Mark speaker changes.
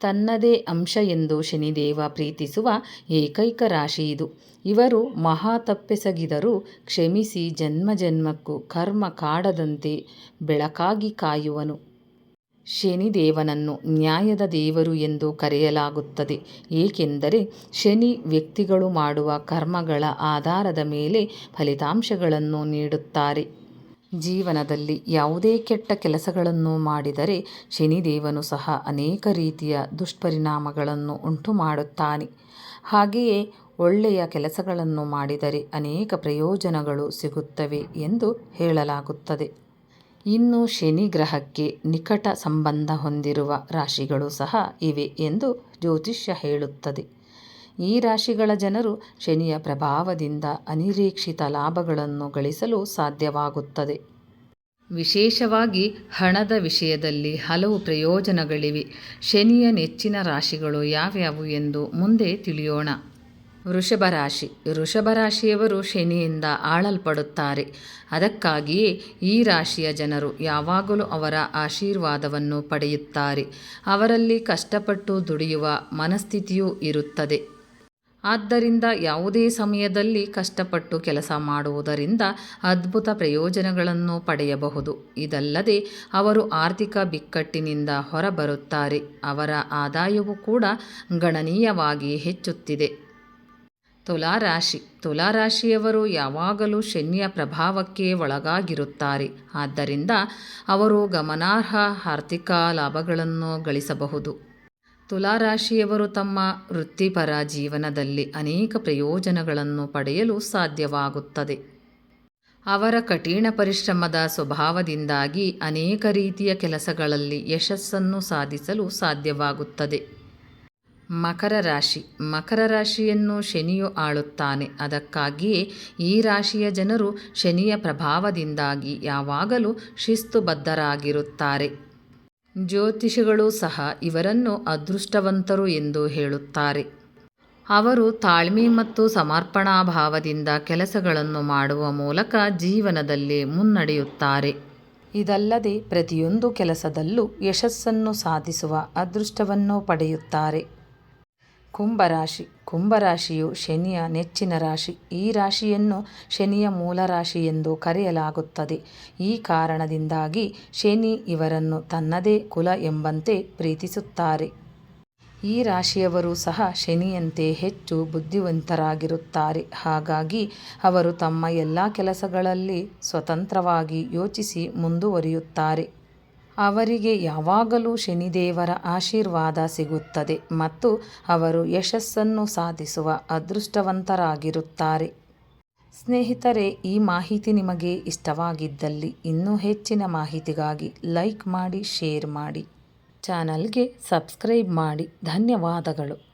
Speaker 1: ತನ್ನದೇ ಅಂಶ ಎಂದು ಶನಿದೇವ ಪ್ರೀತಿಸುವ ಏಕೈಕ ರಾಶಿ ಇದು. ಇವರು ಮಹಾ ತಪ್ಪೆಸಗಿದರೂ ಕ್ಷಮಿಸಿ ಜನ್ಮ ಜನ್ಮಕ್ಕೂ ಕರ್ಮ ಕಾಡದಂತೆ ಬೆಳಕಾಗಿ ಕಾಯುವನು. ಶನಿದೇವನನ್ನು ನ್ಯಾಯದ ದೇವರು ಎಂದು ಕರೆಯಲಾಗುತ್ತದೆ. ಏಕೆಂದರೆ ಶನಿ ವ್ಯಕ್ತಿಗಳು ಮಾಡುವ ಕರ್ಮಗಳ ಆಧಾರದ ಮೇಲೆ ಫಲಿತಾಂಶಗಳನ್ನು ನೀಡುತ್ತಾರೆ. ಜೀವನದಲ್ಲಿ ಯಾವುದೇ ಕೆಟ್ಟ ಕೆಲಸಗಳನ್ನು ಮಾಡಿದರೆ ಶನಿದೇವನು ಸಹ ಅನೇಕ ರೀತಿಯ ದುಷ್ಪರಿಣಾಮಗಳನ್ನು ಉಂಟು ಮಾಡುತ್ತಾನೆ. ಹಾಗೆಯೇ ಒಳ್ಳೆಯ ಕೆಲಸಗಳನ್ನು ಮಾಡಿದರೆ ಅನೇಕ ಪ್ರಯೋಜನಗಳು ಸಿಗುತ್ತವೆ ಎಂದು ಹೇಳಲಾಗುತ್ತದೆ. ಇನ್ನು ಶನಿ ಗ್ರಹಕ್ಕೆ ನಿಕಟ ಸಂಬಂಧ ಹೊಂದಿರುವ ರಾಶಿಗಳು ಸಹ ಇವೆ ಎಂದು ಜ್ಯೋತಿಷ್ಯ ಹೇಳುತ್ತದೆ. ಈ ರಾಶಿಗಳ ಜನರು ಶನಿಯ ಪ್ರಭಾವದಿಂದ ಅನಿರೀಕ್ಷಿತ ಲಾಭಗಳನ್ನು ಗಳಿಸಲು ಸಾಧ್ಯವಾಗುತ್ತದೆ. ವಿಶೇಷವಾಗಿ ಹಣದ ವಿಷಯದಲ್ಲಿ ಹಲವು ಪ್ರಯೋಜನಗಳಿವೆ. ಶನಿಯ ನೆಚ್ಚಿನ ರಾಶಿಗಳು ಯಾವ್ಯಾವು ಎಂದು ಮುಂದೆ ತಿಳಿಯೋಣ. ವೃಷಭ ರಾಶಿ. ವೃಷಭ ರಾಶಿಯವರು ಶನಿಯಿಂದ ಆಳಲ್ಪಡುತ್ತಾರೆ. ಅದಕ್ಕಾಗಿಯೇ ಈ ರಾಶಿಯ ಜನರು ಯಾವಾಗಲೂ ಅವರ ಆಶೀರ್ವಾದವನ್ನು ಪಡೆಯುತ್ತಾರೆ. ಅವರಲ್ಲಿ ಕಷ್ಟಪಟ್ಟು ದುಡಿಯುವ ಮನಸ್ಥಿತಿಯೂ ಇರುತ್ತದೆ. ಆದ್ದರಿಂದ ಯಾವುದೇ ಸಮಯದಲ್ಲಿ ಕಷ್ಟಪಟ್ಟು ಕೆಲಸ ಮಾಡುವುದರಿಂದ ಅದ್ಭುತ ಪ್ರಯೋಜನಗಳನ್ನು ಪಡೆಯಬಹುದು. ಇದಲ್ಲದೆ ಅವರು ಆರ್ಥಿಕ ಬಿಕ್ಕಟ್ಟಿನಿಂದ ಹೊರಬರುತ್ತಾರೆ. ಅವರ ಆದಾಯವೂ ಕೂಡ ಗಣನೀಯವಾಗಿ ಹೆಚ್ಚುತ್ತಿದೆ. ತುಲಾರಾಶಿ. ತುಲಾರಾಶಿಯವರು ಯಾವಾಗಲೂ ಶನಿಯ ಪ್ರಭಾವಕ್ಕೆ ಒಳಗಾಗಿರುತ್ತಾರೆ. ಆದ್ದರಿಂದ ಅವರು ಗಮನಾರ್ಹ ಆರ್ಥಿಕ ಲಾಭಗಳನ್ನು ಗಳಿಸಬಹುದು. ತುಲಾರಾಶಿಯವರು ತಮ್ಮ ವೃತ್ತಿಪರ ಜೀವನದಲ್ಲಿ ಅನೇಕ ಪ್ರಯೋಜನಗಳನ್ನು ಪಡೆಯಲು ಸಾಧ್ಯವಾಗುತ್ತದೆ. ಅವರ ಕಠಿಣ ಪರಿಶ್ರಮದ ಸ್ವಭಾವದಿಂದಾಗಿ ಅನೇಕ ರೀತಿಯ ಕೆಲಸಗಳಲ್ಲಿ ಯಶಸ್ಸನ್ನು ಸಾಧಿಸಲು ಸಾಧ್ಯವಾಗುತ್ತದೆ. ಮಕರ ರಾಶಿ. ಮಕರ ರಾಶಿಯನ್ನು ಶನಿಯು ಆಳುತ್ತಾನೆ. ಅದಕ್ಕಾಗಿಯೇ ಈ ರಾಶಿಯ ಜನರು ಶನಿಯ ಪ್ರಭಾವದಿಂದಾಗಿ ಯಾವಾಗಲೂ ಶಿಸ್ತುಬದ್ಧರಾಗಿರುತ್ತಾರೆ. ಜ್ಯೋತಿಷಿಗಳು ಸಹ ಇವರನ್ನು ಅದೃಷ್ಟವಂತರು ಎಂದು ಹೇಳುತ್ತಾರೆ. ಅವರು ತಾಳ್ಮೆ ಮತ್ತು ಸಮರ್ಪಣಾ ಭಾವದಿಂದ ಕೆಲಸಗಳನ್ನು ಮಾಡುವ ಮೂಲಕ ಜೀವನದಲ್ಲಿ ಮುನ್ನಡೆಯುತ್ತಾರೆ. ಇದಲ್ಲದೆ ಪ್ರತಿಯೊಂದು ಕೆಲಸದಲ್ಲೂ ಯಶಸ್ಸನ್ನು ಸಾಧಿಸುವ ಅದೃಷ್ಟವನ್ನು ಪಡೆಯುತ್ತಾರೆ. ಕುಂಭರಾಶಿ. ಕುಂಭರಾಶಿಯು ಶನಿಯ ನೆಚ್ಚಿನ ರಾಶಿ. ಈ ರಾಶಿಯನ್ನು ಶನಿಯ ಮೂಲ ರಾಶಿ ಎಂದು ಕರೆಯಲಾಗುತ್ತದೆ. ಈ ಕಾರಣದಿಂದಾಗಿ ಶನಿ ಇವರನ್ನು ತನ್ನದೇ ಕುಲ ಎಂಬಂತೆ ಪ್ರೀತಿಸುತ್ತಾರೆ. ಈ ರಾಶಿಯವರು ಸಹ ಶನಿಯಂತೆ ಹೆಚ್ಚು ಬುದ್ಧಿವಂತರಾಗಿರುತ್ತಾರೆ. ಹಾಗಾಗಿ ಅವರು ತಮ್ಮ ಎಲ್ಲ ಕೆಲಸಗಳಲ್ಲಿ ಸ್ವತಂತ್ರವಾಗಿ ಯೋಚಿಸಿ ಮುಂದುವರಿಯುತ್ತಾರೆ. ಅವರಿಗೆ ಯಾವಾಗಲೂ ಶನಿದೇವರ ಆಶೀರ್ವಾದ ಸಿಗುತ್ತದೆ ಮತ್ತು ಅವರು ಯಶಸ್ಸನ್ನು ಸಾಧಿಸುವ ಅದೃಷ್ಟವಂತರಾಗಿರುತ್ತಾರೆ. ಸ್ನೇಹಿತರೆ, ಈ ಮಾಹಿತಿ ನಿಮಗೆ ಇಷ್ಟವಾಗಿದ್ದಲ್ಲಿ ಇನ್ನೂ ಹೆಚ್ಚಿನ ಮಾಹಿತಿಗಾಗಿ ಲೈಕ್ ಮಾಡಿ, ಶೇರ್ ಮಾಡಿ, ಚಾನಲ್ಗೆ ಸಬ್ಸ್ಕ್ರೈಬ್ ಮಾಡಿ. ಧನ್ಯವಾದಗಳು.